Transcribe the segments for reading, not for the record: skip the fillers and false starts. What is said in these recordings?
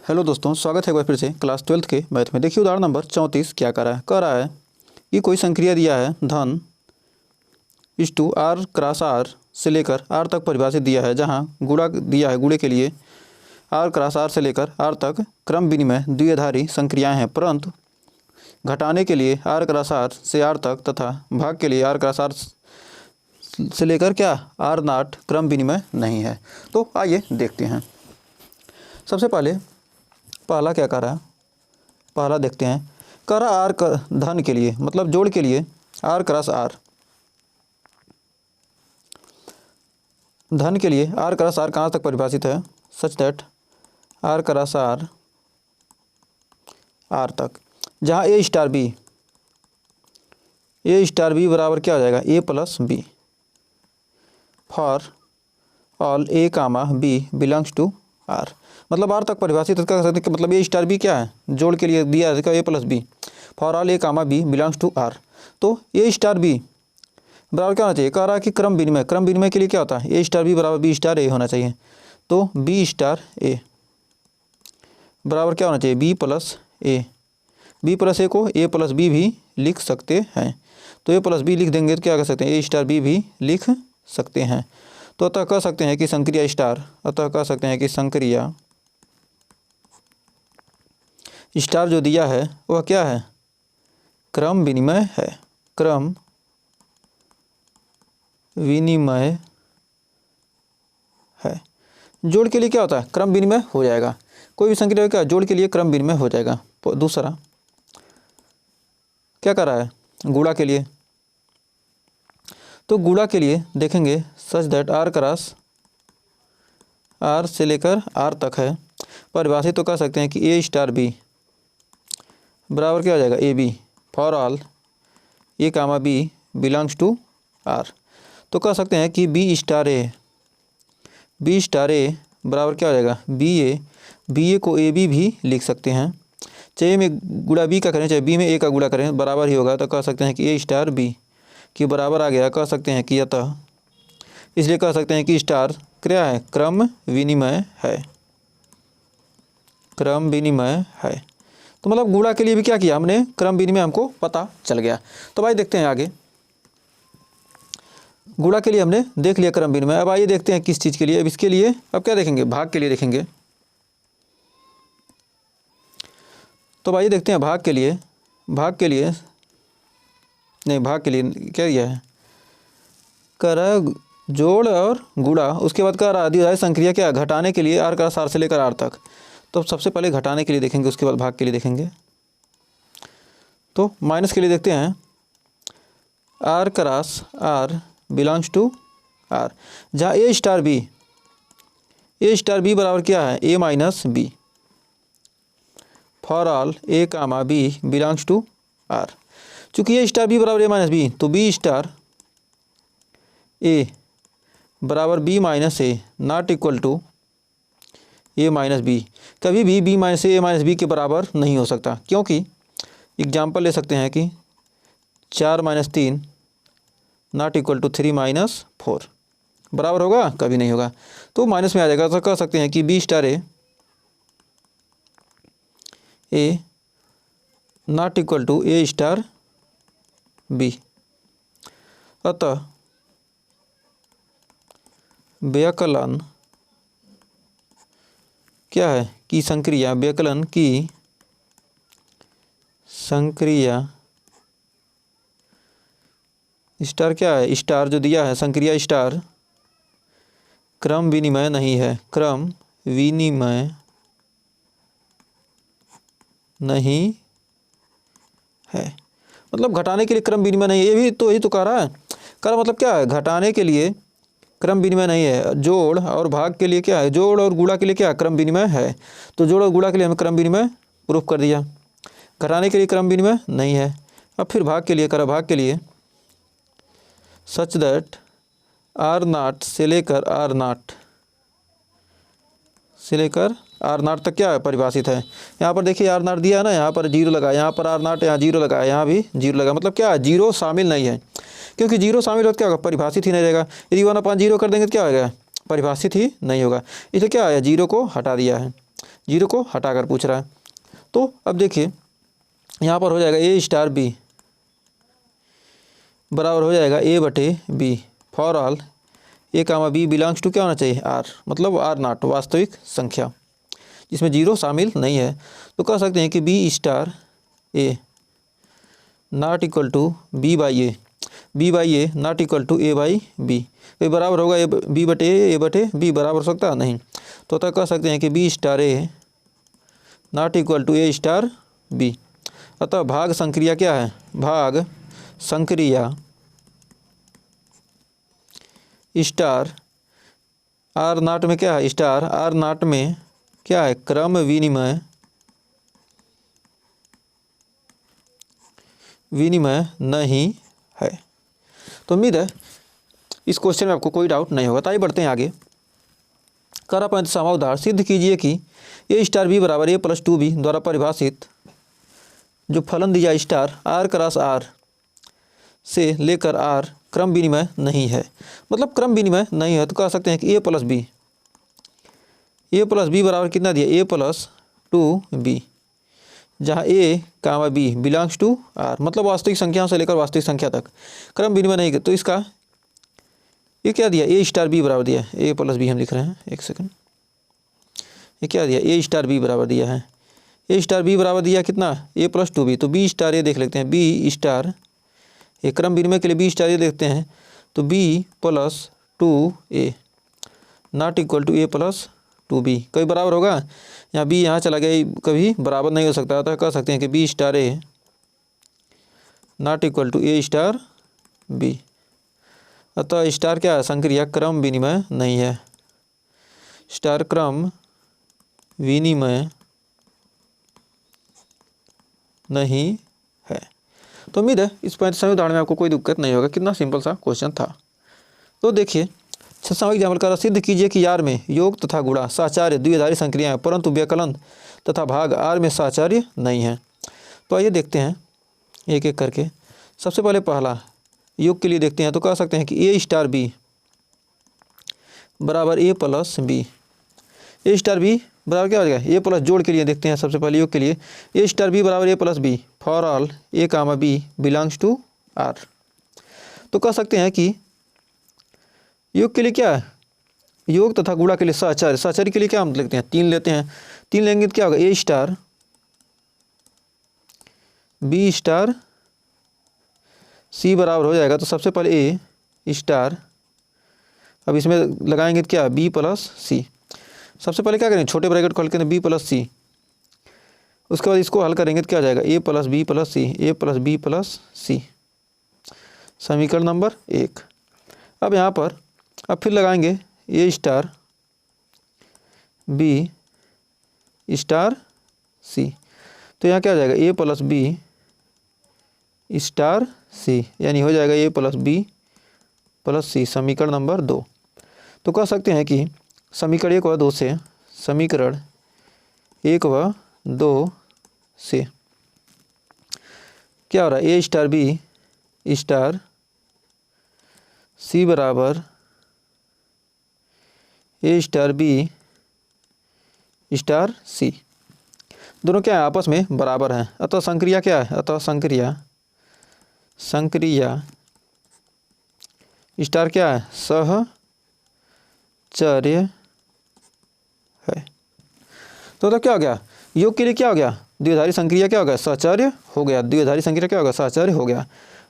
Hello दोस्तों, स्वागत है एक बार फिर से क्लास 12th के मैथ में। देखिए उदाहरण नंबर 34 क्या कह रहा है कि कोई संक्रिया दिया है धन इस टू आर क्रॉस आर से लेकर आर तक परिभाषित दिया है, जहां गुणा दिया है। गुणे के लिए आर क्रॉस आर से लेकर आर तक क्रम विनिमय द्विआधारी संक्रियाएं हैं, परंतु घटाने के लिए आर क्रॉस आर से आर तक तथा भाग के लिए आर क्रॉस आर से लेकर क्या आर नॉट क्रम विनिमय नहीं है। तो आइए देखते हैं। सबसे पहले पहला क्या कह रहा है, पहला देखते हैं। कह रहा आर धन के लिए मतलब जोड़ के लिए आर क्रॉस आर, धन के लिए आर क्रॉस आर कहाँ तक परिभाषित है, such that R cross R R तक, जहाँ ए स्टार बी बराबर क्या हो जाएगा, a plus b for all a comma b belongs to R. मतलब आर तक परिभाषित कर सकते हैं कि मतलब ए स्टार बी क्या है, जोड़ के लिए दिया है a plus b for all a comma b belongs to R. तो ए स्टार बी बराबर क्या होना चाहिए, कह रहा है कि क्रम विनिमय के लिए क्या होता है, ए स्टार बी बराबर बी स्टार ए होना चाहिए। तो बी स्टार ए बराबर क्या होना चाहिए, बी प्लस ए को ए प्लस बी भी लिख सकते हैं। तो ए प्लस बी लिख देंगे तो क्या कर सकते हैं, ए स्टार बी भी लिख सकते हैं। तो अतः कह सकते हैं कि संक्रिया स्टार जो दिया है वह क्या है, क्रम विनिमय है। क्रम विनिमय है। जोड़ के लिए क्या होता है, क्रम विनिमय हो जाएगा। कोई भी संक्रिया क्या जोड़ के लिए क्रम विनिमय हो जाएगा। दूसरा क्या कर रहा है, गुणा के लिए। तो गुणा के लिए देखेंगे such that R cross R से लेकर आर तक है परिभाषित। तो कह सकते हैं कि ए स्टार बी बराबर क्या हो जाएगा, a b for all a comma b belongs to R. तो कह सकते हैं कि बी स्टार ए बराबर क्या हो जाएगा, बी ए को ए बी भी लिख सकते हैं। चाहे ए में गुणा बी का करें चाहे बी में ए का गुणा करें बराबर ही होगा। तो कह सकते हैं कि ए स्टार बी के बराबर आ गया। कह सकते हैं कि अतः इसलिए कह सकते हैं कि स्टार क्या है, क्रम विनिमय है। क्रम विनिमय है। तो मतलब गुणा के लिए भी क्या किया हमने, क्रम विनिमय हमको पता चल गया। तो भाई देखते हैं आगे। गुणा के लिए हमने देख लिया क्रम विनिमय। अब आइए देखते हैं किस चीज़ के लिए। अब इसके लिए अब क्या देखेंगे, भाग के लिए देखेंगे। तो आइए देखते हैं भाग के लिए क्या दिया है, कर जोड़ और गुणा। उसके बाद कह रहा द्विआधारी संक्रिया क्या, घटाने के लिए आर क्रॉस आर से लेकर आर तक। तो सबसे पहले घटाने के लिए देखेंगे, उसके बाद भाग के लिए देखेंगे। तो माइनस के लिए देखते हैं R cross R belongs to R, जहाँ ए स्टार बी बराबर क्या है, a minus b for all a comma b belongs to R. चूँकि ए स्टार बी बराबर ए माइनस बी, तो बी स्टार ए बराबर b minus a not equal to a minus b. कभी भी b minus a minus b के बराबर नहीं हो सकता, क्योंकि एग्जाम्पल ले सकते हैं कि 4 minus 3 not equal to 3 minus 4 बराबर होगा, कभी नहीं होगा। तो माइनस में आ जाएगा। तो कह सकते हैं कि b star a not equal to a star b. अतः व्यकलन क्या है कि व्यकलन की संक्रिया स्टार क्या है, स्टार जो दिया है संक्रिया स्टार क्रम विनिमय नहीं है। क्रम विनिमय नहीं है मतलब घटाने के लिए क्रम विनिमय नहीं है। ये भी तो यही तो कह रहा है। मतलब क्या है, घटाने के लिए क्रम विनिमय नहीं है। जोड़ और भाग के लिए क्या है, जोड़ और गुणा के लिए क्या क्रम विनिमय है। तो जोड़ और गुणा के लिए हमें क्रम विनिमय प्रूफ कर दिया। घटाने के लिए क्रम विनिमय नहीं है। अब फिर भाग के लिए भाग के लिए सच दैट आर नॉट से लेकर आर नॉट तक क्या है परिभाषित है। यहाँ पर देखिए आर नॉट दिया है ना, यहाँ पर जीरो लगा, यहाँ पर आर नॉट, यहाँ जीरो लगा, यहाँ भी जीरो लगा। मतलब क्या है, जीरो शामिल नहीं है, क्योंकि जीरो शामिल हो तो क्या होगा, परिभाषित ही नहीं रहेगा। यदि 1/0 कर देंगे तो क्या होगा, परिभाषित ही नहीं होगा। इसलिए क्या है, जीरो को हटा दिया है। जीरो को हटाकर पूछ रहा है। तो अब देखिए यहाँ पर हो जाएगा ए स्टार बी बराबर हो जाएगा ए बटे b for all a comma b belongs to क्या होना चाहिए आर, मतलब आर नॉट वास्तविक संख्या जिसमें जीरो शामिल नहीं है। तो कह सकते हैं कि b star a not equal to b by a not equal to a by b. तो बराबर होगा ए बटे बी बराबर हो सकता है नहीं, तो तक कह सकते हैं कि b star a not equal to a star b. अतः भाग संक्रिया क्या है, भाग संक्रिया स्टार आर नॉट में क्या है, स्टार आर नॉट में क्या है, क्रम विनिमय नहीं है। तो उम्मीद है इस क्वेश्चन में आपको कोई डाउट नहीं होगा। तो आइए बढ़ते हैं आगे। करा पंच समाउदार सिद्ध कीजिए कि ए स्टार बी बराबर ए प्लस टू बी द्वारा परिभाषित जो फलन दिया स्टार आर क्रॉस आर से लेकर आर क्रम विनिमय नहीं है। मतलब क्रम विनिमय नहीं है तो कह सकते हैं कि ए प्लस बी बराबर कितना दिया, ए प्लस टू बी, जहाँ ए comma b belongs to R, मतलब वास्तविक संख्याओं से लेकर वास्तविक संख्या तक क्रम विनिमय नहीं। तो इसका ये क्या दिया, ए स्टार बी बराबर दिया, ए प्लस बी हम लिख रहे हैं, एक सेकंड, ये क्या दिया, ए स्टार बी बराबर दिया है, ए स्टार बी बराबर दिया कितना, ए प्लस टू बी। तो बी स्टार ए देख लेते हैं, बी स्टार ए क्रम विनिमय के लिए बी स्टार ए देखते हैं, तो b plus two a not equal to a plus two b. कभी बराबर होगा, यहाँ बी यहाँ चला गया, कभी बराबर नहीं हो सकता। तो कह सकते हैं कि b star a not equal to a star b. अतः स्टार क्या है, संक्रिया क्रम विनिमय नहीं है, स्टार क्रम विनिमय नहीं है। तो उम्मीद है इस 35वें उदाहरण में आपको कोई दिक्कत नहीं होगा। कितना सिंपल सा क्वेश्चन था। तो देखिए 6वां एग्जाम्पल का सिद्ध कीजिए कि आर में योग तथा गुणा साचार्य द्विआधारी संक्रियाएं परंतु व्यकलन तथा भाग आर में साचार्य नहीं है। तो आइए देखते हैं एक एक करके। सबसे पहले पहला योग के लिए देखते हैं। तो कह सकते हैं कि ए स्टार बी बराबर a plus B, a star b बराबर क्या हो जाएगा, ए प्लस, जोड़ के लिए देखते हैं सबसे पहले योग के लिए, ए स्टार बी बराबर a plus b for all a comma b belongs to R. तो कह सकते हैं कि योग के लिए क्या है, योग तथा गुणा के लिए साचार्य, साचार्य के लिए क्या हम लिखते हैं, 3 लेते हैं, 3 लेंगे तो क्या होगा, ए स्टार बी स्टार सी बराबर हो जाएगा। तो सबसे पहले ए स्टार, अब इसमें लगाएंगे तो क्या, बी प्लस सी। सबसे पहले क्या करेंगे, छोटे ब्रैकेट खोल के बी प्लस सी, उसके बाद इसको हल करेंगे तो क्या हो जाएगा, a plus B plus C, A plus B plus c, समीकरण नंबर 1। अब यहाँ पर अब फिर लगाएंगे ए स्टार बी स्टार सी, तो यहाँ क्या हो जाएगा, ए प्लस बी स्टार सी, यानी हो जाएगा a plus B plus c, समीकरण नंबर 2। तो कह सकते हैं कि समीकरण 1 व 2 से, समीकरण 1 व 2 से क्या हो रहा है, ए स्टार बी स्टार सी बराबर ए स्टार बी स्टार सी, दोनों क्या है, आपस में बराबर हैं। अतः संक्रिया क्या है, अतः संक्रिया स्टार क्या है, सहचर्य है। तो क्या हो गया, योग के लिए क्या हो गया, द्विआधारी संक्रिया क्या हो गया, सहचर्य हो गया, द्विआधारी संक्रिया क्या होगा, सहचर्य हो गया।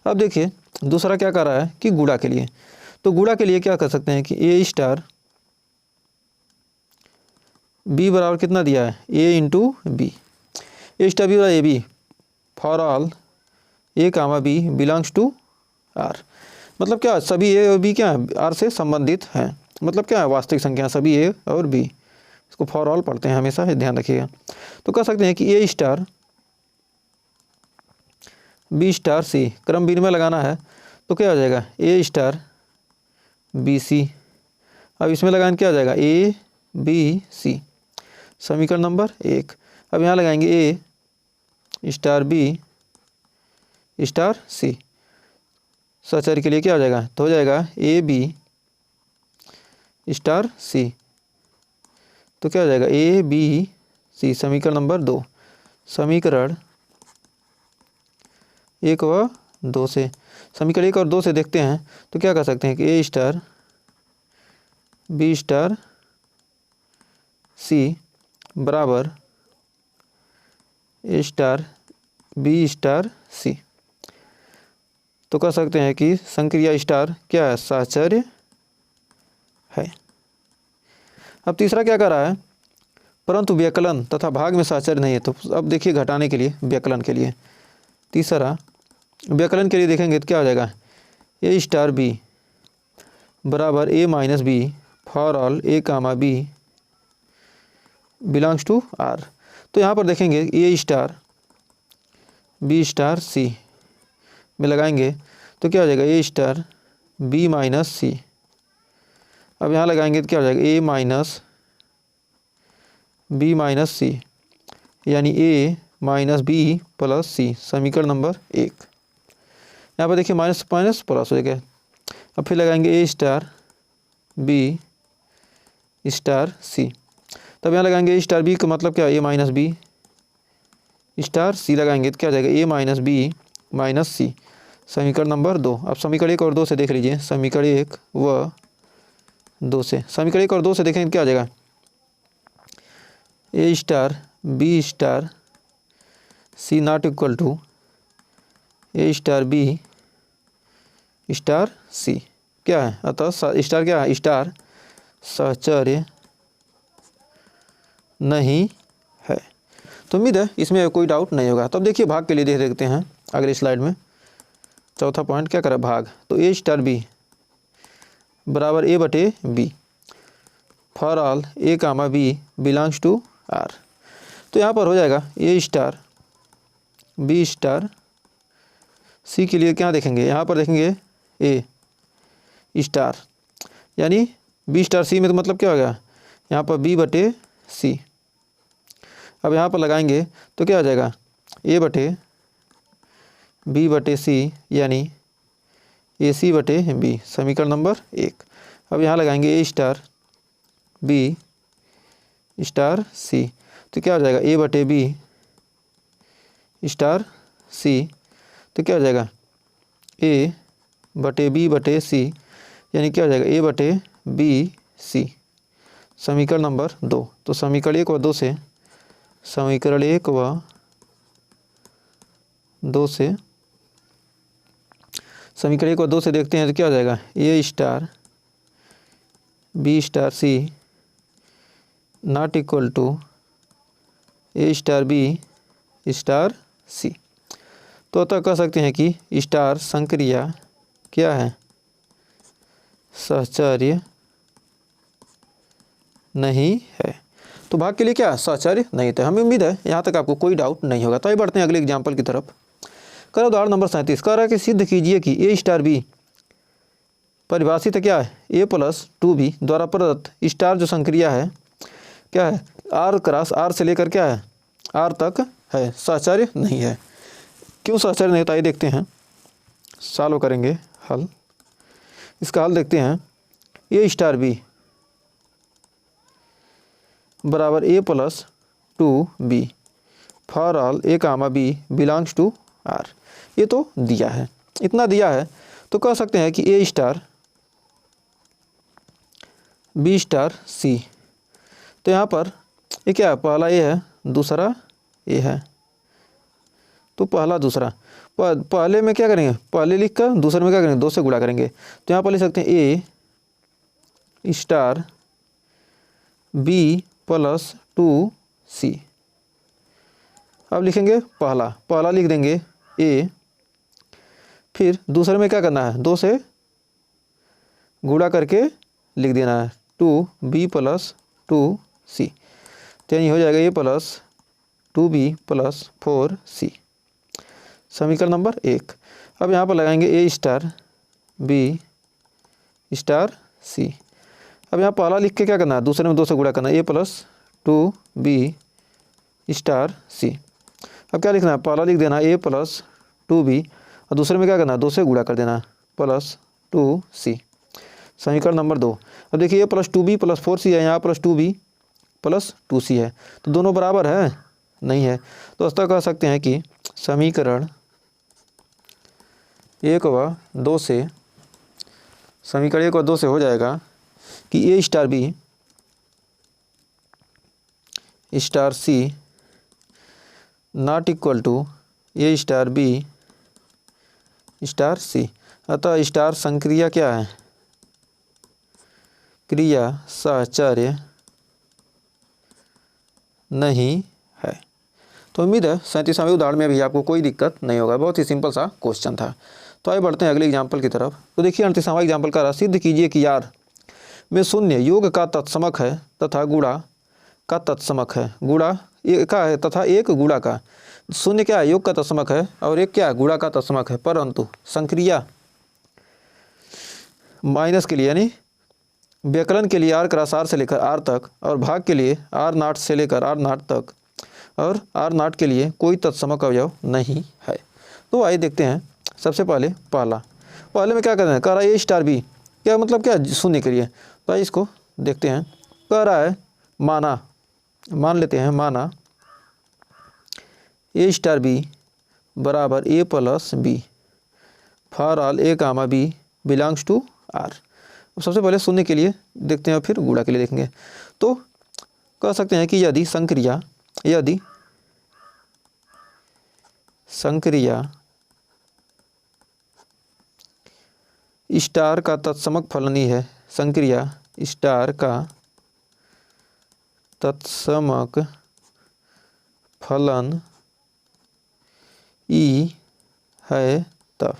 अब देखिए दूसरा क्या कर रहा है कि गुणा के लिए। तो गुणा के लिए क्या कर सकते हैं कि ए स्टार बी बराबर कितना दिया है, a into b, a star b बराबर a b for all a comma b belongs to R. मतलब क्या, सभी ए और बी क्या है, आर से संबंधित हैं। मतलब क्या है, वास्तविक संख्या सभी ए और बी, इसको फॉर ऑल पढ़ते हैं हमेशा, ध्यान रखिएगा। तो कह सकते हैं कि ए स्टार बी स्टार सी, क्रम विनिमय लगाना है तो क्या हो जाएगा, ए स्टार बी सी। अब इसमें लगाएंगे क्या हो जाएगा, ए बी सी, समीकरण नंबर 1। अब यहाँ लगाएंगे ए स्टार बी स्टार सी, सहचर्य के लिए क्या हो जाएगा, तो हो जाएगा ए बी स्टार सी, तो क्या हो जाएगा, ए बी सी। समीकरण नंबर 2, समीकरण 1 व 2 से, समीकरण 1 और 2 से देखते हैं तो क्या कह सकते हैं कि ए स्टार बी स्टार सी बराबर ए स्टार बी स्टार सी। तो कह सकते हैं कि संक्रिया स्टार क्या है, साहचर्य है। अब तीसरा क्या कर रहा है, परंतु व्यकलन तथा भाग में साहचर्य नहीं है। तो अब देखिए घटाने के लिए, व्यकलन के लिए, तीसरा व्यकलन के लिए देखेंगे तो क्या हो जाएगा, ए स्टार बी बराबर a minus b for all a comma b belongs to R. तो यहाँ पर देखेंगे a star b star c में लगाएंगे तो क्या हो जाएगा, a star b minus c. अब यहाँ लगाएंगे तो क्या हो जाएगा, a minus b minus c, यानी a minus b plus c. समीकरण नंबर 1। यहाँ पर देखिए माइनस माइनस प्लस हो गया। अब फिर लगाएंगे ए स्टार बी स्टार सी। तब यहाँ लगाएंगे ए स्टार बी का मतलब क्या, ए माइनस बी स्टार सी लगाएंगे तो क्या हो जाएगा, ए माइनस बी माइनस सी। समीकरण नंबर 2। अब समीकरण 1 और 2 से देख लीजिए, समीकरण 1 व 2 से, समीकरण 1 और 2 से देखेंगे क्या हो जाएगा, a star b star c not equal to a star b star c क्या है, अतः स्टार क्या है, स्टार साहचर्य नहीं है। तो उम्मीद है इसमें कोई डाउट नहीं होगा। तब देखिए भाग के लिए देख देखते हैं अगले स्लाइड में। चौथा पॉइंट क्या करा, भाग। तो ए स्टार बी बराबर ए बटे b for all a comma b belongs to R. तो यहाँ पर हो जाएगा a star b star c के लिए क्या देखेंगे, यहाँ पर देखेंगे ए स्टार यानी बी स्टार सी में, तो मतलब क्या हो गया, यहाँ पर बी बटे सी। अब यहाँ पर लगाएंगे तो क्या हो जाएगा, ए बटे बी बटे सी यानी ए सी बटे बी। समीकरण नंबर 1। अब यहाँ लगाएंगे ए स्टार बी स्टार सी तो क्या हो जाएगा, ए बटे बी स्टार सी तो क्या हो जाएगा, ए बटे बी बटे सी यानी क्या हो जाएगा, ए बटे बी सी। समीकरण नंबर 2। तो समीकरण 1 व 2 से, समीकरण 1 व 2 से, समीकरण 1 व 2 से देखते हैं तो क्या हो जाएगा, a star b star c not equal to a star b star c. तो अतः कह सकते हैं कि स्टार संक्रिया क्या है, साहचर्य नहीं है। तो भाग के लिए क्या, साहचर्य नहीं था। हमें उम्मीद है यहाँ तक आपको कोई डाउट नहीं होगा। तो आइए बढ़ते हैं अगले एग्जाम्पल की तरफ। करो उदाहरण नंबर 37। कह रहा है कि सिद्ध कीजिए कि ए स्टार बी परिभाषित क्या है, ए प्लस 2b द्वारा प्रदत्त स्टार जो संक्रिया है क्या है, आर क्रॉस आर से लेकर क्या है, आर तक है, साहचर्य नहीं है। क्यों साहचर्य नहीं होता, ये देखते हैं। सॉल्व करेंगे हल। इसका हल देखते हैं। ए स्टार बी बराबर a plus 2b for all a comma b belongs to R. ये तो दिया है, इतना दिया है तो कह सकते हैं कि a star b star c. तो यहाँ पर ये क्या है, पहला ए है, दूसरा ए है। तो पहला दूसरा, पहले में क्या करेंगे, पहले लिख कर दूसरे में क्या करेंगे, 2 से गुणा करेंगे। तो यहाँ पर लिख सकते हैं ए स्टार बी प्लस 2c। अब लिखेंगे पहला, पहला लिख देंगे ए, फिर दूसरे में क्या करना है, 2 से गुणा करके लिख देना है 2b प्लस 2c। तो यानी हो जाएगा a plus 2b plus 4c। समीकरण नंबर 1। अब यहाँ पर लगाएंगे ए स्टार बी स्टार सी। अब यहाँ पहला लिख के क्या करना है, दूसरे में 2 से गुणा करना है, a plus 2b star c. अब क्या लिखना है, पहला लिख देना ए प्लस 2b और दूसरे में क्या करना है, 2 से गुणा कर देना प्लस 2c। समीकरण नंबर 2। अब देखिए ए प्लस 2b प्लस 4c है, यहाँ प्लस 2b प्लस 2c है, तो दोनों बराबर है नहीं है। तो अतः कह सकते हैं कि समीकरण 1 व 2 से हो जाएगा कि a star b star c not equal to a star b star c. अतः स्टार संक्रिया क्या है? क्रिया साहचर्य नहीं है। तो उम्मीद है 37वें उदाहरण में भी आपको कोई दिक्कत नहीं होगा। बहुत ही सिंपल सा क्वेश्चन था। तो आइए बढ़ते हैं अगले एग्जाम्पल की तरफ। तो देखिए 38वां एग्जाम्पल का सिद्ध कीजिए कि यार में शून्य योग का तत्समक है तथा गुणा का तत्समक है। गुणा का है तथा एक गुणा का। शून्य क्या है? योग का तत्समक है और एक क्या है? गुणा का तत्समक है। परंतु संक्रिया माइनस के लिए यानी व्यकलन के लिए r क्रॉस r से लेकर r तक और भाग के लिए r नॉट से लेकर r नॉट तक और r नॉट के लिए कोई तत्समक अवयव नहीं है। तो आइए देखते हैं। सबसे पहले में क्या कर रहे हैं? कह रहा है ए स्टार बी, क्या मतलब क्या? शून्य के लिए। तो आइए इसको देखते हैं। कह रहा है मान लेते हैं माना ए स्टार बी बराबर a plus b for all a comma b belongs to R. सबसे पहले शून्य के लिए देखते हैं और फिर गुणा के लिए देखेंगे। तो कह सकते हैं कि यदि संक्रिया स्टार का तत्समक फलनीय है, संक्रिया स्टार का तत्समक फलन ई है, तब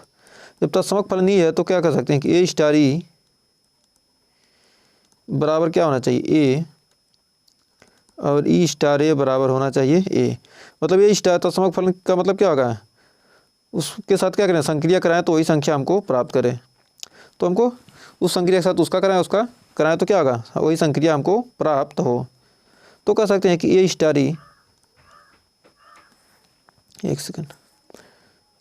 जब तत्समक फलनीय है तो क्या कर सकते हैं कि ए स्टार ई बराबर क्या होना चाहिए? ए और ई स्टार ए बराबर होना चाहिए ए। मतलब ए स्टार तत्समक फलन का मतलब क्या होगा? उसके साथ क्या करें? संक्रिया कराएं तो वही संख्या हमको प्राप्त करें। तो हमको उस संक्रिया के साथ उसका कराएं तो क्या होगा? वही संक्रिया हमको प्राप्त हो। तो कह सकते हैं कि ए स्टार ई, एक सेकंड,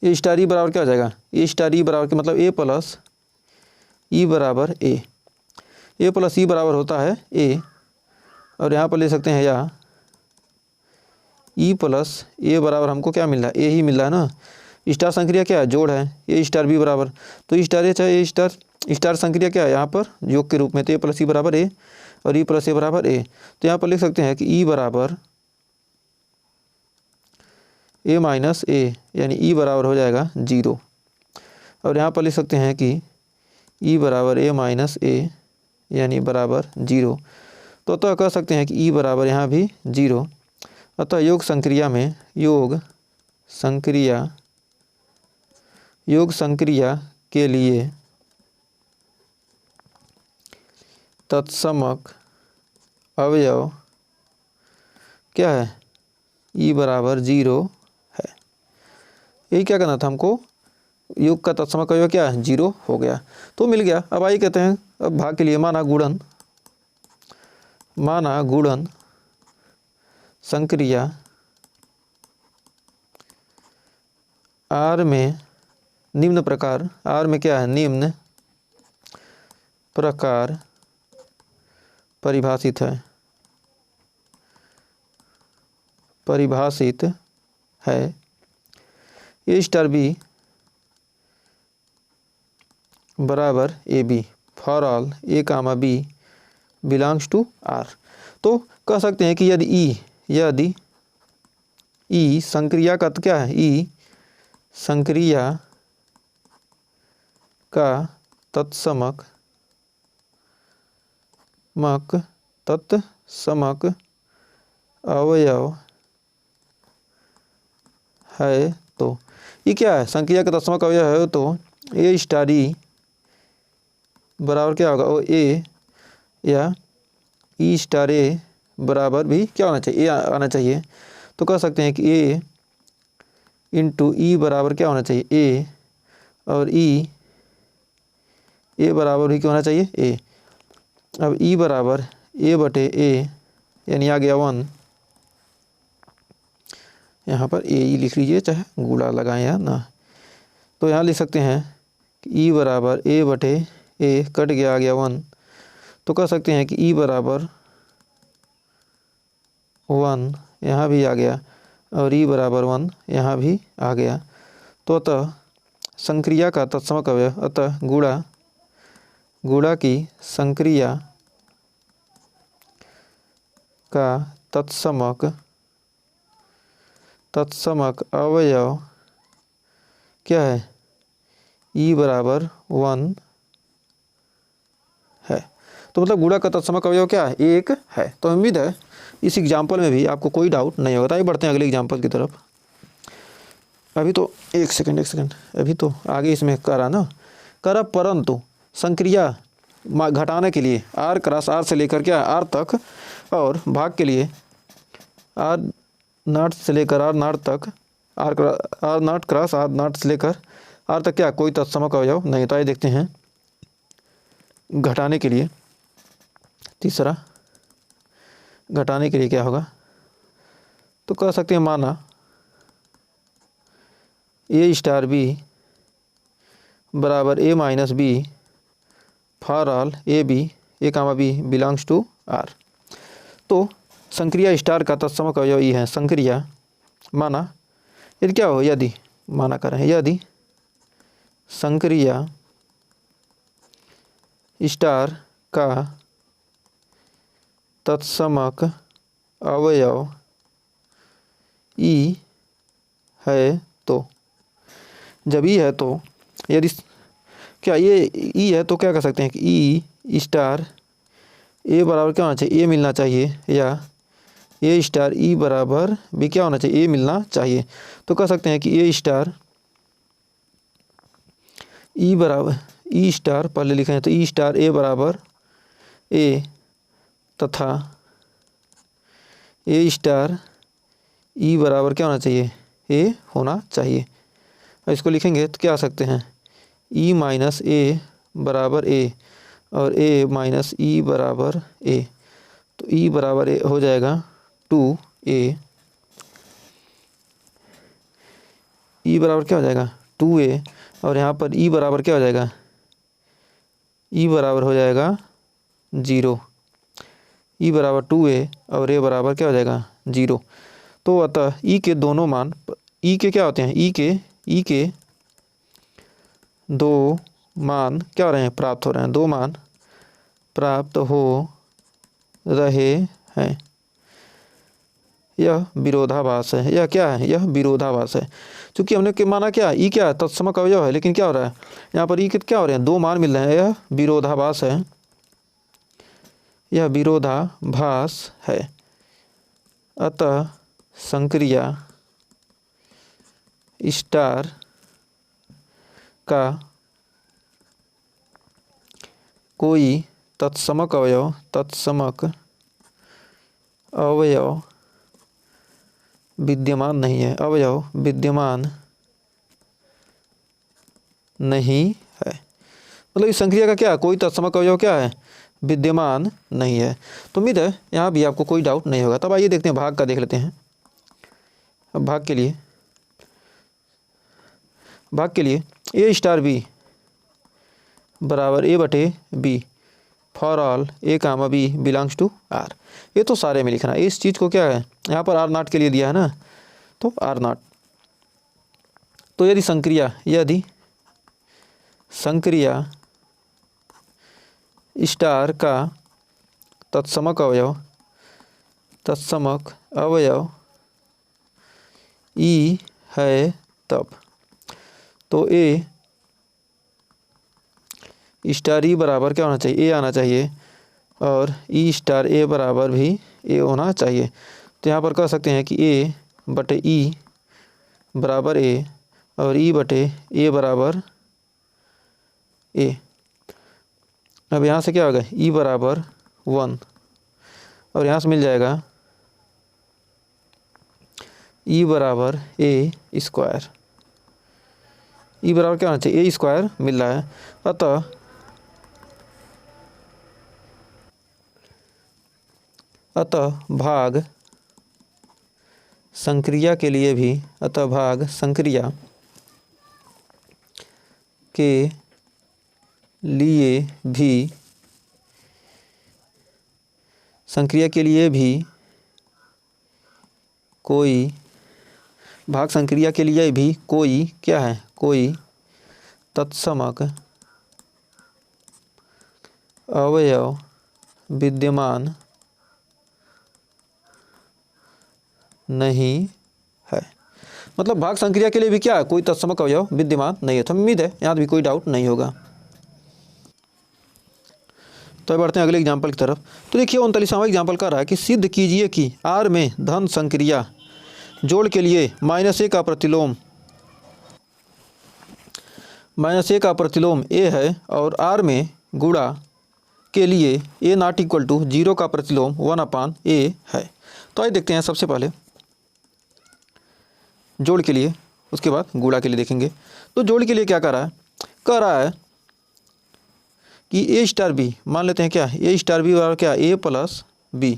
ए स्टार ई बराबर क्या हो जाएगा? ए स्टार ई बराबर के मतलब ए प्लस ई बराबर ए प्लस ई बराबर होता है ए। और यहाँ पर ले सकते हैं या ई प्लस ए बराबर हमको क्या मिल रहा है? ए ही मिल रहा है ना। स्टार संक्रिया क्या है? जोड़ है। ए स्टार बी बराबर तो स्टार ए चाहे ए स्टार संक्रिया क्या है? यहाँ पर योग के रूप में। तो ए प्लस ई बराबर ए और ई प्लस ए बराबर ए। तो यहाँ पर लिख सकते हैं कि ई बराबर ए माइनस ए यानी ई बराबर हो जाएगा 0। और यहाँ पर लिख सकते हैं कि ई बराबर ए माइनस ए यानी बराबर 0। तो अतः कह सकते हैं कि ई बराबर यहाँ भी 0। अतः योग संक्रिया के लिए तत्समक अवयव क्या है? ई बराबर 0 है। यही क्या करना था हमको? योग का तत्समक अवयव क्या है? 0 हो गया। तो मिल गया। अब आइए कहते हैं अब भाग के लिए माना गुणन संक्रिया R में निम्न प्रकार, R में क्या है? निम्न प्रकार परिभाषित है। ए स्टार बी बराबर a b for all a comma b belongs to R. तो कह सकते हैं कि यदि ई संक्रिया का क्या है? ई संक्रिया का तत्समक अवयव है। तो ये क्या है? संक्रिया का तत्समक अवयव है तो ए स्टार ई बराबर क्या होगा? ए या ई स्टार ए बराबर भी क्या होना चाहिए? ए आना चाहिए। तो कह सकते हैं कि ए इंटू ई बराबर क्या होना चाहिए? ए और ए बराबर भी क्या होना चाहिए? ए। अब ई बराबर ए बटे ए यानी आ गया 1। यहाँ पर ए ई लिख लीजिए, चाहे गुणा लगाएं या ना। तो यहाँ लिख सकते हैं कि ई बराबर ए बटे ए कट गया, आ गया 1। तो कह सकते हैं कि ई बराबर 1 यहाँ भी आ गया और ई बराबर 1 यहाँ भी आ गया। तो अतः संक्रिया का तत्समक अवयव, अतः गुणा की संक्रिया का तत्समक अवयव क्या है, ई बराबर 1 है। तो मतलब गुणा का तत्समक अवयव क्या है, 1 है। तो उम्मीद है इस एग्जाम्पल में भी आपको कोई डाउट नहीं होगा। आइए बढ़ते हैं अगले एग्जाम्पल की तरफ। अभी तो एक सेकंड अभी तो आगे इसमें करा परंतु संक्रिया घटाने के लिए R क्रॉस R से लेकर क्या R तक और भाग के लिए R0 से लेकर R0 तक R0 क्रॉस R0 से लेकर R तक क्या कोई तत्समक अवयव नहीं। तो आइए देखते हैं घटाने के लिए, तीसरा घटाने के लिए क्या होगा। तो कह सकते हैं माना A स्टार B बराबर A minus B for all A comma B belongs to R। तो संक्रिया स्टार का तत्समक अवयव ई है। संक्रिया माना यदि क्या हो, यदि माना करें यदि संक्रिया स्टार का तत्समक अवयव ई है, तो जब ई है तो यदि क्या ये ई है तो क्या कर सकते हैं कि ई स्टार ए बराबर क्या होना चाहिए, ए मिलना चाहिए, या ए स्टार ई बराबर भी क्या होना चाहिए, ए मिलना चाहिए। तो कह सकते हैं कि ए स्टार ई बराबर ई स्टार पहले लिखे हैं तो ई स्टार ए बराबर ए तथा ए स्टार ई बराबर क्या होना चाहिए, ए होना चाहिए। इसको लिखेंगे तो क्या आ सकते हैं, ई माइनस ए बराबर ए और ए माइनस ई बराबर ए। तो ई बराबर ए हो जाएगा 2a, ई बराबर क्या हो जाएगा 2a, और यहाँ पर ई बराबर क्या हो जाएगा, ई बराबर हो जाएगा 0, ई बराबर 2a और ए बराबर क्या हो जाएगा 0। तो अतः ई के दोनों मान, ई के क्या होते हैं, ई के दो मान क्या हो रहे हैं, प्राप्त हो रहे हैं, दो मान प्राप्त हो रहे हैं। यह विरोधाभास है। यह क्या है, यह विरोधाभास है। क्योंकि हमने के माना क्या, ई क्या है तत्समक अवयव है, लेकिन क्या हो रहा है यहाँ पर ई के क्या हो रहे हैं, दो मान मिल रहे हैं। यह विरोधाभास है, यह विरोधाभास है। अतः संक्रिया स्टार का कोई तत्समक अवयव विद्यमान नहीं है, अवयव विद्यमान नहीं है। मतलब इस संक्रिया का क्या कोई तत्समक अवयव क्या है, विद्यमान नहीं है। तो उम्मीद है यहाँ भी आपको कोई डाउट नहीं होगा। तब आइए देखते हैं भाग का, देख लेते हैं। अब भाग के लिए ए स्टार बी बराबर ए बटे b for all a comma b belongs to R. ये तो सारे में लिखना है। इस चीज़ को क्या है यहाँ पर आर नॉट के लिए दिया है ना, तो आर नॉट। तो यदि संक्रिया स्टार का तत्समक अवयव ई है तब तो ए स्टार ई बराबर क्या होना चाहिए, ए आना चाहिए, और ई स्टार ए बराबर भी ए होना चाहिए। तो यहाँ पर कह सकते हैं कि ए बटे ई बराबर ए और ई बटे ए बराबर ए। अब यहाँ से क्या होगा, ई बराबर 1 और यहाँ से मिल जाएगा ई बराबर ए स्क्वायर। ई बराबर क्या होना चाहिए, ए स्क्वायर मिल रहा है। अतः भाग संक्रिया के लिए भी, संक्रिया के लिए भी कोई भाग संक्रिया के लिए भी कोई क्या है, कोई तत्समक अवयव विद्यमान नहीं है। मतलब भाग संक्रिया के लिए भी क्या है, कोई तत्समक अवयव विद्यमान नहीं है। तो उम्मीद है यहाँ भी कोई डाउट नहीं होगा। तो बढ़ते हैं अगले एग्जाम्पल की तरफ। तो देखिए 39वां एग्जाम्पल कर रहा है कि सिद्ध कीजिए कि आर में धन संक्रिया जोड़ के लिए -a का प्रतिलोम a है और आर में गुणा के लिए a नॉट इक्वल टू 0 का प्रतिलोम 1/a है। तो आइए देखते हैं सबसे पहले जोड़ के लिए, उसके बाद गुणा के लिए देखेंगे। तो जोड़ के लिए क्या कह रहा है कि a स्टार b, मान लेते हैं क्या, a स्टार b बराबर क्या, a plus b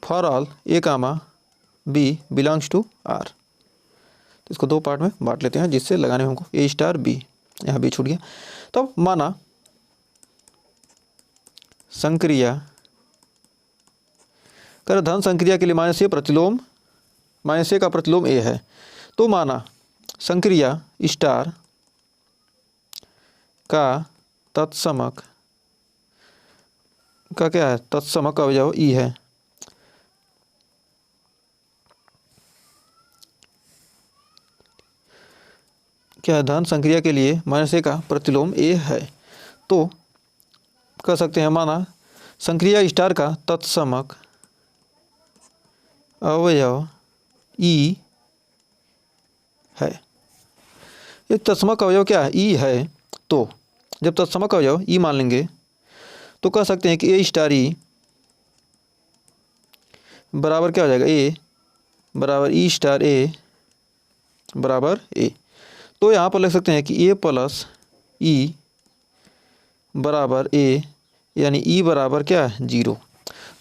for all a comma b belongs to r। तो इसको दो पार्ट में बांट लेते हैं जिससे लगाने में हमको a स्टार b, यहाँ b छूट गया। तो माना संक्रिया कर धन संक्रिया के लिए -a प्रतिलोम -a का प्रतिलोम a है। तो माना संक्रिया स्टार का तत्समक का क्या है, तत्समक अवयव ई है। क्या धन संक्रिया के लिए -a का प्रतिलोम a है। तो कह सकते हैं माना संक्रिया स्टार का तत्समक अवयव ई है। ये तत्समक अवयव क्या है, ई है। तो जब तत्समक अवयव ई मान लेंगे तो कह सकते हैं कि a स्टार ई बराबर क्या हो जाएगा, a बराबर ई स्टार a बराबर a। तो यहाँ पर लिख सकते हैं कि a प्लस ई बराबर a, यानी e बराबर क्या है 0।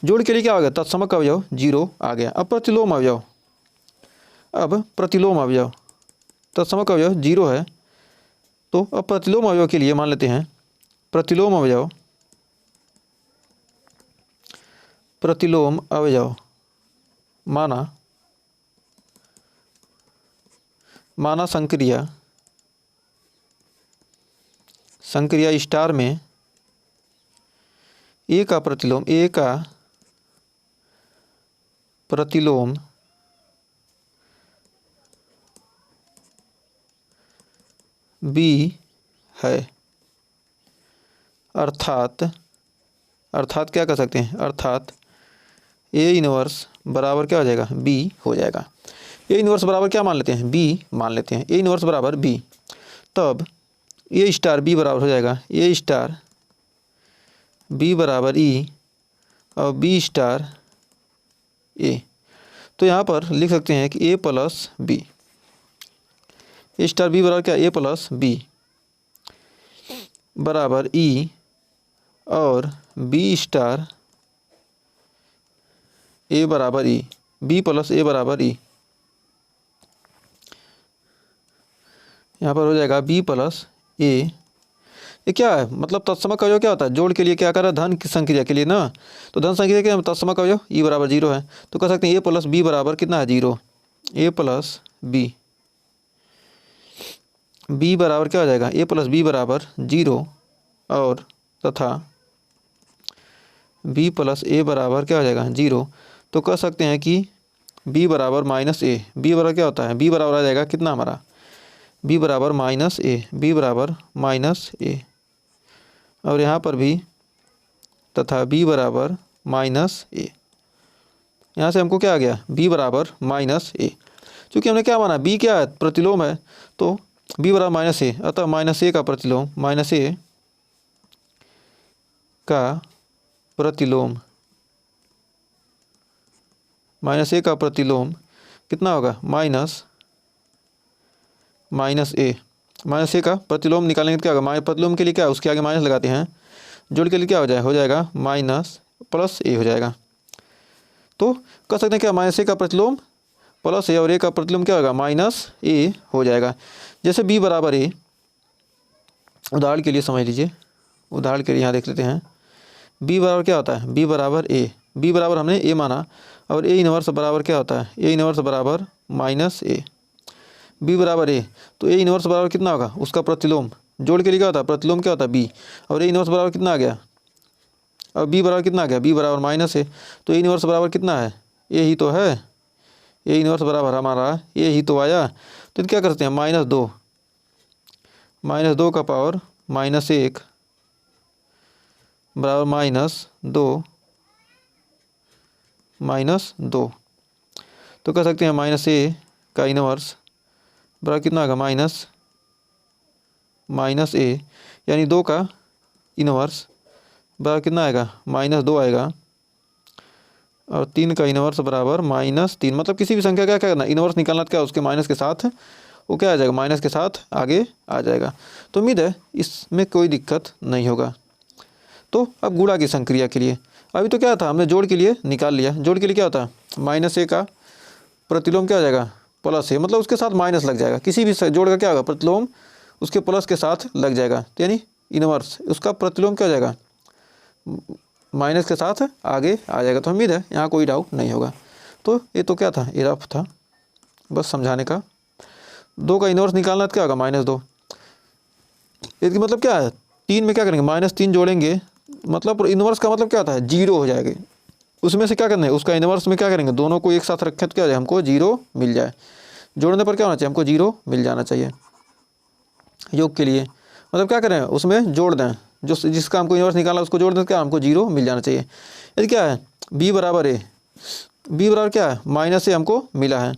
जोड़ के लिए क्या हो गया, तत्समक अवयव 0 आ गया। अब प्रतिलोम अवयव तत्समक अवयव 0 है। तो अब प्रतिलोम अवयव के लिए मान लेते हैं प्रतिलोम अवयव माना संक्रिया स्टार में a का प्रतिलोम b है। अर्थात क्या कर सकते हैं, अर्थात a इनवर्स बराबर क्या हो जाएगा, b हो जाएगा। a इनवर्स बराबर क्या मान लेते हैं, b मान लेते हैं। a इनवर्स बराबर b, तब a स्टार b बराबर हो जाएगा a स्टार b बराबर e और b स्टार a। तो यहाँ पर लिख सकते हैं कि a plus b, a star b बराबर क्या, a प्लस b बराबर e और b स्टार a बराबर e, b प्लस a बराबर e। यहाँ पर हो जाएगा b प्लस a। ये क्या है, मतलब तत्समक अवयव क्या होता है, जोड़ के लिए क्या कर रहा है, धन की संक्रिया के लिए ना। तो धन संक्रिया के तत्समक अवयव e बराबर 0 है। तो कह सकते हैं a प्लस b बराबर कितना है 0, a प्लस b बराबर क्या हो जाएगा, a प्लस b बराबर 0 और तथा b प्लस a बराबर क्या हो जाएगा 0। तो कह सकते हैं कि b बराबर -a, b बराबर क्या होता है, b बराबर आ जाएगा कितना हमारा, b बराबर -a, b बराबर -a और यहाँ पर भी तथा b बराबर -a। यहाँ से हमको क्या आ गया, b बराबर -a। चूँकि हमने क्या माना, b क्या है, प्रतिलोम है। तो b बराबर -a, अतः -a का प्रतिलोम -a का प्रतिलोम कितना होगा, -a का प्रतिलोम निकालेंगे तो क्या होगा, प्रतिलोम के लिए क्या, उसके आगे माइनस लगाते हैं। जोड़ के लिए क्या हो जाएगा -+a हो जाएगा। तो कह सकते हैं क्या, -a का प्रतिलोम +a और a का प्रतिलोम क्या होगा, -a हो जाएगा। जैसे b बराबर a, उदाहरण के लिए समझ लीजिए, उदाहरण के लिए यहाँ देख लेते हैं। b बराबर क्या होता है, b बराबर a, b बराबर हमने a माना और ए इनवर्स बराबर क्या होता है, ए इनवर्स बराबर माइनस ए, बी बराबर ए, तो ए इनवर्स बराबर कितना होगा, उसका प्रतिलोम, जोड़ के लिए क्या होता है, प्रतिलोम क्या होता है बी, और ए इनवर्स बराबर कितना आ गया, और बी बराबर कितना आ गया, बी बराबर माइनस ए, तो ए इनवर्स बराबर कितना है, ए ही तो है, ए इनवर्स बराबर हमारा ए ही तो आया। तो क्या करते हैं, -2 का पावर -1 बराबर -2 -2, तो कह सकते हैं -a का इनवर्स बराबर कितना आएगा, माइनस ए, यानी 2 का इनवर्स बराबर कितना आएगा, -2 आएगा, और 3 का इनवर्स बराबर -3। मतलब किसी भी संख्या का क्या करना, इनवर्स निकालना, क्या उसके माइनस के साथ वो क्या आ जाएगा, माइनस के साथ आगे आ जाएगा। तो उम्मीद है इसमें कोई दिक्कत नहीं होगा। तो अब गुणा की संक्रिया के लिए, अभी तो क्या था, हमने जोड़ के लिए निकाल लिया, जोड़ के लिए क्या होता है, -a का प्रतिलोम क्या हो जाएगा, +a, मतलब उसके साथ माइनस लग जाएगा, किसी भी जोड़ का क्या होगा, प्रतिलोम उसके प्लस के साथ लग जाएगा, तो यानी इनवर्स उसका प्रतिलोम क्या हो जाएगा, माइनस के साथ आगे आ जाएगा। तो उम्मीद है यहाँ कोई डाउट नहीं होगा। तो ये तो क्या था, ये रफ था, बस समझाने का। 2 का इनवर्स निकालना तो क्या होगा, -2, इसकी मतलब क्या है, 3 में क्या करेंगे, -3 जोड़ेंगे, मतलब इनवर्स का मतलब क्या होता है, 0 हो जाएगा, उसमें से क्या करना है, उसका इनवर्स में क्या करेंगे, दोनों को एक साथ रखें तो क्या हो जाए, हमको 0 मिल जाए, जोड़ने पर क्या होना चाहिए, हमको 0 मिल जाना चाहिए योग के लिए, मतलब क्या करें, उसमें जोड़ दें, जो जिसका हमको इनवर्स निकालना उसको जोड़ दें, क्या हमको 0 मिल जाना चाहिए। यदि क्या है, b बराबर a, b बराबर क्या है, -a हमको मिला है,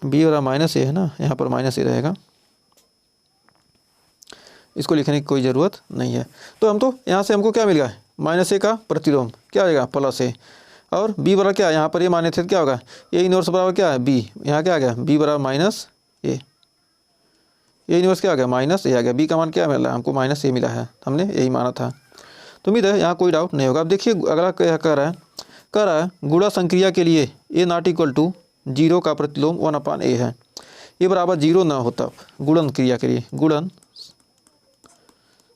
b बराबर -a है ना, यहाँ पर -a रहेगा, इसको लिखने की कोई ज़रूरत नहीं है। तो हम तो यहाँ से हमको क्या मिल गया, -a का प्रतिलोम क्या हो जाएगा, +a, और b बराबर क्या है, यहाँ पर ये माने थे क्या होगा, a इनवर्स बराबर क्या है b, यहाँ क्या आ गया, b बराबर -a, ए इनवर्स क्या आ गया, -a आ गया, b का मान क्या मिला है, हमको -a मिला है, हमने यही माना था। तो उम्मीद है यहाँ कोई डाउट नहीं होगा। अब देखिए अगला क्या कह रहा है गुणा संक्रिया के लिए a ≠ 0 का प्रतिलोम 1/a है, ये बराबर 0 ना हो तब गुणन क्रिया के लिए, गुणन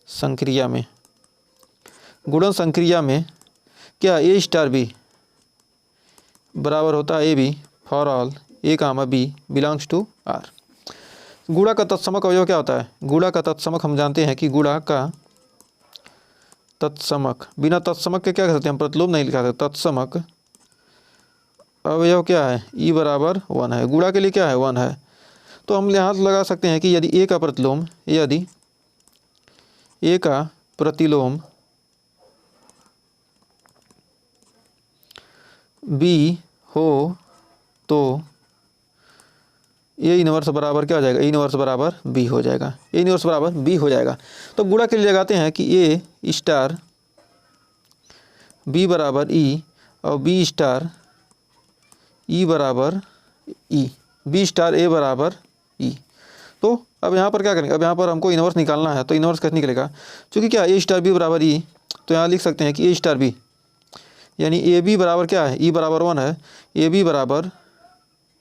संक्रिया में क्या a b बराबर होता है ab for all a, b belongs to r। गुणा का तत्समक अवयव क्या होता है, गुणा का तत्समक हम जानते हैं कि गुणा का तत्समक, बिना तत्समक के क्या कर सकते हैं, हम प्रतिलोम नहीं लिखा सकते, तत्समक अवयव क्या है, e बराबर 1 है, गुणा के लिए क्या है 1 है। तो हम यहाँ लगा सकते हैं कि यदि a का प्रतिलोम, यदि a का प्रतिलोम b हो तो ए इनवर्स बराबर क्या हो जाएगा, ए इनवर्स बराबर b हो जाएगा, ए इनवर्स बराबर b हो जाएगा। तो गुणा के लिए लगाते हैं कि a* b बराबर e और b* e बराबर e, b* a बराबर e। तो अब यहाँ पर क्या करेंगे, अब यहाँ पर हमको इनवर्स निकालना है, तो इनवर्स कैसे निकलेगा, क्योंकि क्या a* b बराबर e, तो यहाँ लिख सकते हैं कि a* b यानी ए बी बराबर क्या है, e बराबर 1 है, ए बी बराबर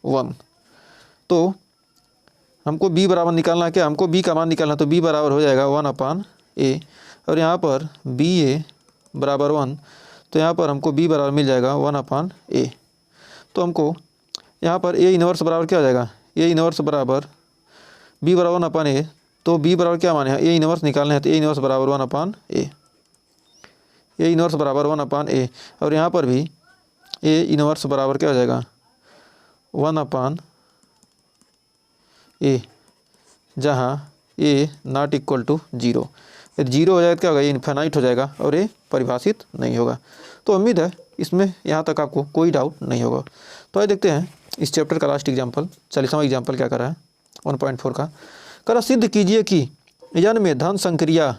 1। तो हमको b बराबर निकालना है, क्या हमको b का मान निकालना है, तो b बराबर हो जाएगा 1/a, और यहाँ पर ba बराबर 1, तो यहाँ पर हमको b बराबर मिल जाएगा 1/a। तो हमको यहाँ पर a इनवर्स बराबर क्या हो जाएगा, a इनवर्स बराबर b बराबर 1/a, तो b बराबर क्या माने हैं, a इनवर्स निकालना है, तो a इनवर्स बराबर 1/a, a इनवर्स बराबर 1/a, और यहाँ पर भी a इनवर्स बराबर क्या हो जाएगा 1/a, जहाँ a ≠ 0। यदि 0 हो जाए तो क्या होगा, ये इनफाइनाइट हो जाएगा और ये परिभाषित नहीं होगा। तो उम्मीद है इसमें यहाँ तक आपको कोई डाउट नहीं होगा। तो आइए देखते हैं इस चैप्टर का लास्ट एग्जाम्पल, 40वां एग्जाम्पल क्या कर रहा है 1.4 का। कर सिद्ध कीजिए कि n में धन संक्रिया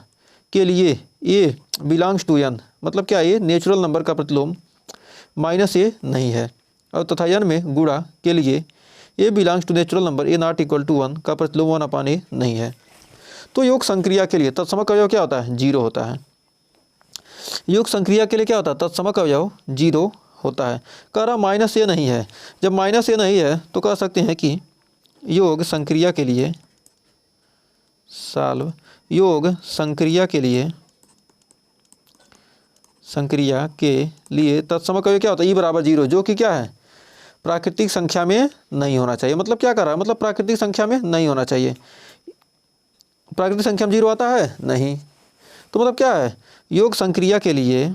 के लिए a बिलोंग्स टू n, मतलब क्या ये नेचुरल नंबर का प्रतिलोम -a नहीं है, और तथा n में गुणा के लिए a belongs to natural number a ≠ 1 का प्रतिलोम 1/a नहीं है। तो योग संक्रिया के लिए तत्समक अवयव क्या होता है, 0 होता है। योग संक्रिया के लिए क्या होता है, तत्समक अवयव 0 होता है। कह रहा -a नहीं है, जब -a नहीं है तो कह सकते हैं कि योग संक्रिया के लिए योग संक्रिया के लिए संक्रिया के लिए तत्समक अवयव क्या होता है, ई बराबर 0, जो कि क्या है, प्राकृतिक संख्या में नहीं होना चाहिए। मतलब क्या कर रहा है, मतलब प्राकृतिक संख्या में नहीं होना चाहिए। प्राकृतिक संख्या में 0 आता है नहीं, तो मतलब क्या है, योग संक्रिया के लिए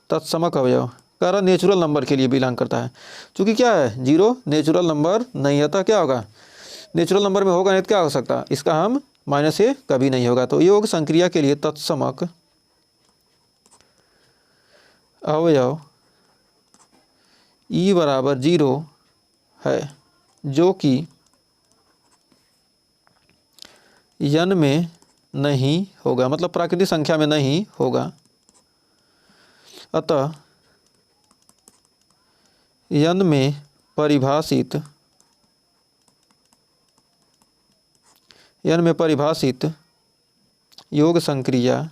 तत्समक अवयव कह रहा नेचुरल नंबर के लिए बिलोंग करता है। चूँकि क्या है 0 नेचुरल नंबर नहीं आता, क्या होगा, नेचुरल नंबर में होगा नहीं तो क्या हो सकता, इसका हम -a कभी नहीं होगा। तो योग संक्रिया के लिए तत्समक अवयव ई बराबर 0 है, जो कि n में नहीं होगा, मतलब प्राकृतिक संख्या में नहीं होगा। अतः n में परिभाषित योग संक्रिया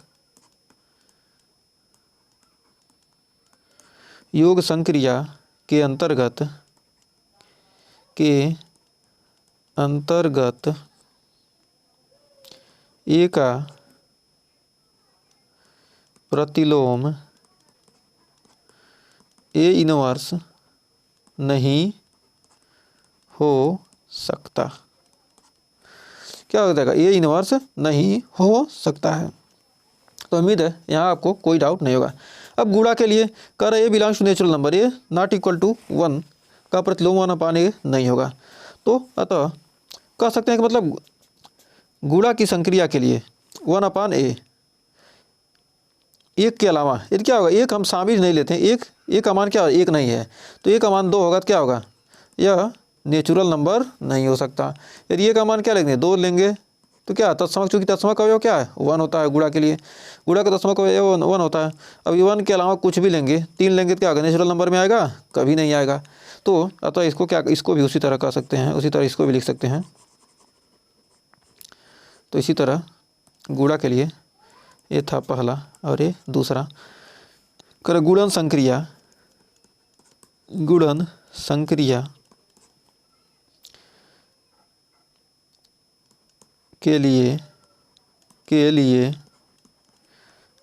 के अंतर्गत ए का प्रतिलोम ए इनवर्स नहीं हो सकता। क्या हो जाएगा, ए इनवर्स नहीं हो सकता है। तो उम्मीद है यहाँ आपको कोई डाउट नहीं होगा। अब गुणा के लिए कर a belongs to natural number, a not equal to 1 का प्रतिलोम 1/a नहीं होगा। तो अतः कह सकते हैं कि मतलब गुणा की संक्रिया के लिए 1/a, एक के अलावा यदि क्या होगा, एक हम शामिल नहीं लेते हैं, एक का मान क्या होगा, एक नहीं है, तो एक का मान 2 होगा तो क्या होगा, यह नेचुरल नंबर नहीं हो सकता। यदि एक का मान क्या लेंगे, 2 लेंगे तो क्या तत्समक, चूँकि तत्समक अवयव क्या है 1 होता है, गुणा के लिए गुणा का तत्समक अवयव 1 होता है। अब 1 के अलावा कुछ भी लेंगे, 3 लेंगे तो क्या होगा, नेचुरल नंबर में आएगा, कभी नहीं आएगा। तो अतः इसको क्या, इसको भी उसी तरह कर सकते हैं, उसी तरह इसको भी लिख सकते हैं। तो इसी तरह गुणा के लिए ये था पहला और ये दूसरा। कर गुणन संक्रिया के लिए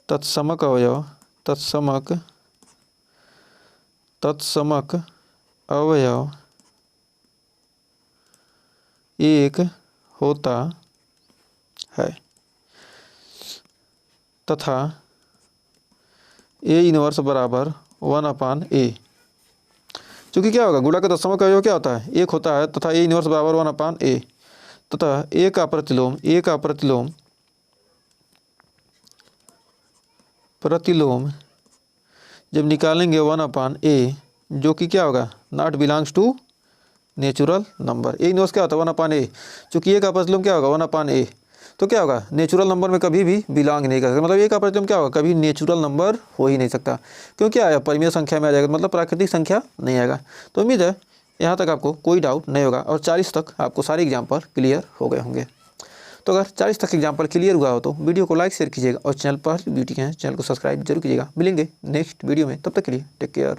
तत्समक अवयव एक होता है तथा ए इनवर्स बराबर 1/a। चूँकि क्या होगा, गुणा का तत्समक अवयव क्या होता है, एक होता है, तथा ए इनवर्स बराबर 1/a, तथा ए का प्रतिलोम जब निकालेंगे 1/a, जो कि क्या होगा, not belongs to natural number. A inverse क्या होता है 1/a, चूँकि ए का प्रतिलोम क्या होगा 1/a, तो क्या होगा, नेचुरल नंबर में कभी भी बिलोंग नहीं कर सकता। मतलब ए का प्रतिलोम क्या होगा, कभी नेचुरल नंबर हो ही नहीं सकता, क्योंकि आया परिमेय संख्या में आ जाएगा, मतलब प्राकृतिक संख्या नहीं आएगा। तो उम्मीद है यहाँ तक आपको कोई डाउट नहीं होगा और 40 तक आपको सारे एग्जाम्पल क्लियर हो गए होंगे। तो अगर 40 तक एग्जाम्पल क्लियर हुआ हो तो वीडियो को लाइक शेयर कीजिएगा और चैनल पर ब्यूटी है चैनल को सब्सक्राइब जरूर कीजिएगा। मिलेंगे नेक्स्ट वीडियो में, तब तक के लिए टेक केयर।